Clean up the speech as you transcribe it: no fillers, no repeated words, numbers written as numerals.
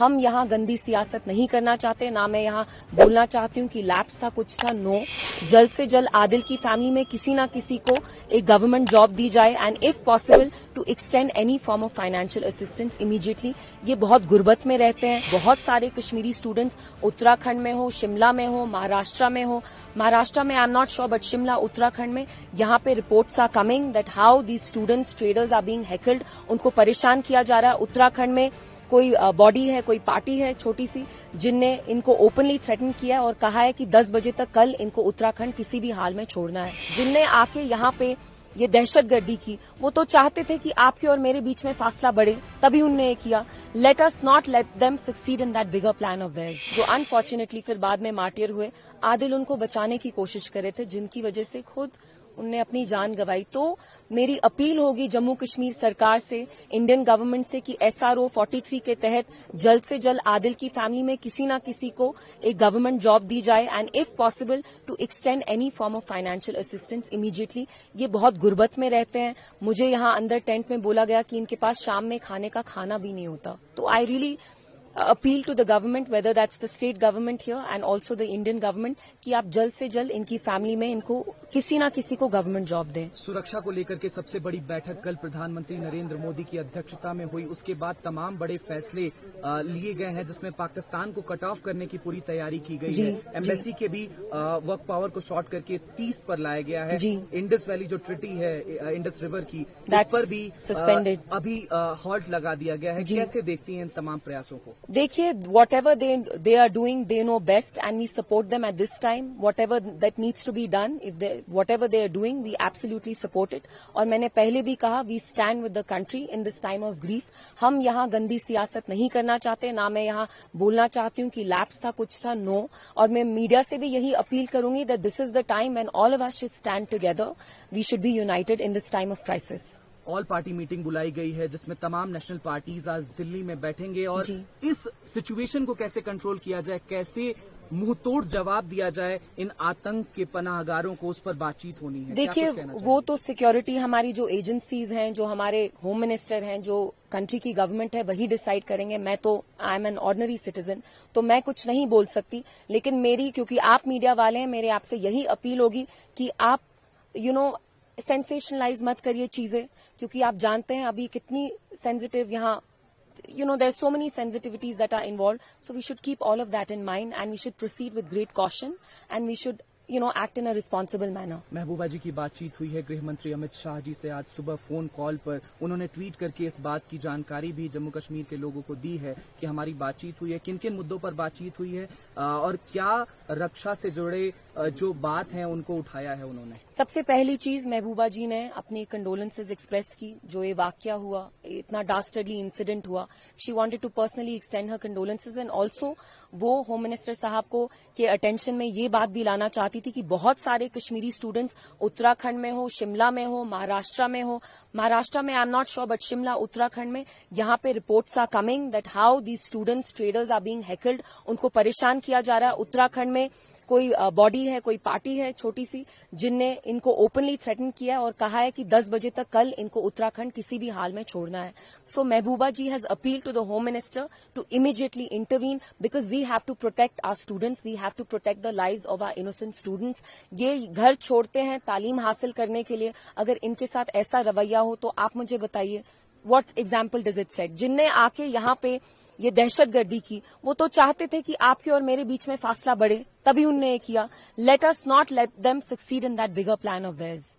हम यहाँ गंदी सियासत नहीं करना चाहते, ना मैं यहाँ बोलना चाहती हूँ कि लैप्स था, कुछ था, नो। जल्द से जल्द आदिल की फैमिली में किसी ना किसी को एक गवर्नमेंट जॉब दी जाए and if possible to extend any form of financial assistance immediately. ये बहुत गुर्बत में रहते हैं, बहुत सारे कश्मीरी स्टूडेंट्स उत्तराखंड में हो, शिमला में हो, महाराष्ट्र में हो। महाराष्ट्र में I'm not sure, but Shimla, Uttarakhand में यहाँ पे reports are coming that how these students traders are being heckled. उनको परेशान किया जा रहा है। उत्तराखंड में कोई बॉडी है, कोई पार्टी है छोटी सी, जिनने इनको ओपनली थ्रेटन किया है और कहा है कि 10 बजे तक कल इनको उत्तराखंड किसी भी हाल में छोड़ना है। जिनने आके यहाँ पे ये दहशतगर्दी की, वो तो चाहते थे कि आपके और मेरे बीच में फासला बढ़े, तभी उनने ये किया। Let us not let them succeed in that bigger plan of theirs, जो अनफॉर्चुनेटली फिर बाद में मार्टियर हुए। आदिल उनको बचाने की कोशिश कर रहे थे, जिनकी वजह से खुद उनने अपनी जान गंवाई। तो मेरी अपील होगी जम्मू कश्मीर सरकार से, इंडियन गवर्नमेंट से, कि SRO 43 के तहत जल्द से जल्द आदिल की फैमिली में किसी ना किसी को एक गवर्नमेंट जॉब दी जाए and if possible to extend any form of financial assistance immediately. ये बहुत गुर्बत में रहते हैं। मुझे यहाँ अंदर टेंट में बोला गया कि इनके पास शाम में खाने का खाना भी नहीं होता। तो I really appeal to the government, whether that's the state government here and also the Indian government, कि आप जल्द से जल्द इनकी फैमिली में इनको किसी ना किसी को गवर्नमेंट जॉब दें। सुरक्षा को लेकर के सबसे बड़ी बैठक कल प्रधानमंत्री नरेंद्र मोदी की अध्यक्षता में हुई। उसके बाद तमाम बड़े फैसले लिए गए हैं, जिसमें पाकिस्तान को कट ऑफ करने की पूरी तैयारी की गई है। एम्बेसी के भी वर्क पावर को शॉर्ट करके 30 पर लाया गया है। इंडस वैली जो ट्रिटी है इंडस रिवर की, उस पर भी सस्पेंडेड अभी हॉल्ट लगा दिया गया है। कैसे देखती हैं इन तमाम प्रयासों को? देखिए, whatever they are doing, they know best and we support them at this time. Whatever that needs to be done, whatever they are doing, we absolutely support it. और मैंने पहले भी कहा, we stand with the country in this time of grief. हम यहाँ गंदी सियासत नहीं करना चाहते, ना मैं यहाँ बोलना चाहती हूँ कि लैप्स था, कुछ था, नो। और मैं मीडिया से भी यही अपील करूंगी that this is the time when all of us should stand together. We should be united in this time of crisis. All party meeting बुलाई गई है, जिसमें तमाम नेशनल पार्टीज आज दिल्ली में बैठेंगे और इस सिचुएशन को कैसे कंट्रोल किया जाए, कैसे मुंहतोड़ जवाब दिया जाए इन आतंक के पनाहगारों को, उस पर बातचीत होनी है। देखिए, वो तो सिक्योरिटी हमारी जो एजेंसीज हैं, जो हमारे होम मिनिस्टर हैं, जो कंट्री की गवर्नमेंट है, वही डिसाइड करेंगे। मैं तो I am an ordinary citizen, तो मैं कुछ नहीं बोल सकती। लेकिन मेरी, क्योंकि आप मीडिया वाले हैं, मेरे आपसे यही अपील होगी कि आप सेंसेशनलाइज मत करिए चीजें, क्योंकि आप जानते हैं अभी कितनी सेंसिटिव यहाँ, there's so many sensitivities that are involved. So we should keep all of that in mind and we should proceed with great caution and we should act in a responsible manner. महबूबा जी की बातचीत हुई है गृह मंत्री अमित शाह जी से आज सुबह phone call पर। उन्होंने ट्वीट करके इस बात की जानकारी भी जम्मू कश्मीर के लोगों को दी है कि हमारी बातचीत हुई है, किन किन मुद्दों पर बातचीत हुई है और क्या रक्षा से जुड़े जो बात है उनको उठाया है उन्होंने। सबसे पहली चीज, महबूबा जी ने अपनी कंडोलेंसेज एक्सप्रेस की। जो ये वाकया हुआ, इतना डास्टर्डली इंसिडेंट हुआ, she wanted to personally extend her condolences and also वो होम मिनिस्टर साहब को के अटेंशन में ये बात भी लाना चाहती थी कि बहुत सारे कश्मीरी स्टूडेंट्स उत्तराखंड में हो, शिमला में हो, महाराष्ट्र में हो। महाराष्ट्र में I'm not sure, but Shimla, Uttarakhand में यहाँ पे reports are coming that how these students traders are being heckled. उनको परेशान किया जा रहा है। उत्तराखंड में कोई बॉडी है, कोई पार्टी है छोटी सी, जिनने इनको ओपनली थ्रेटन किया है और कहा है कि 10 बजे तक कल इनको उत्तराखंड किसी भी हाल में छोड़ना है। So Mehbooba ji has appeal to the home minister to immediately intervene because we have to protect our students, we have to protect the lives of our innocent students. ये घर छोड़ते हैं तालीम हासिल करने के लिए, अगर इनके साथ ऐसा रवैया हो तो आप मुझे बताइए what example does it set. जिनने आके यहाँ पे ये दहशतगर्दी की, वो तो चाहते थे कि आपके और मेरे बीच में फासला बढ़े, तभी उनने ये किया। Let us not let them succeed in that bigger plan of theirs.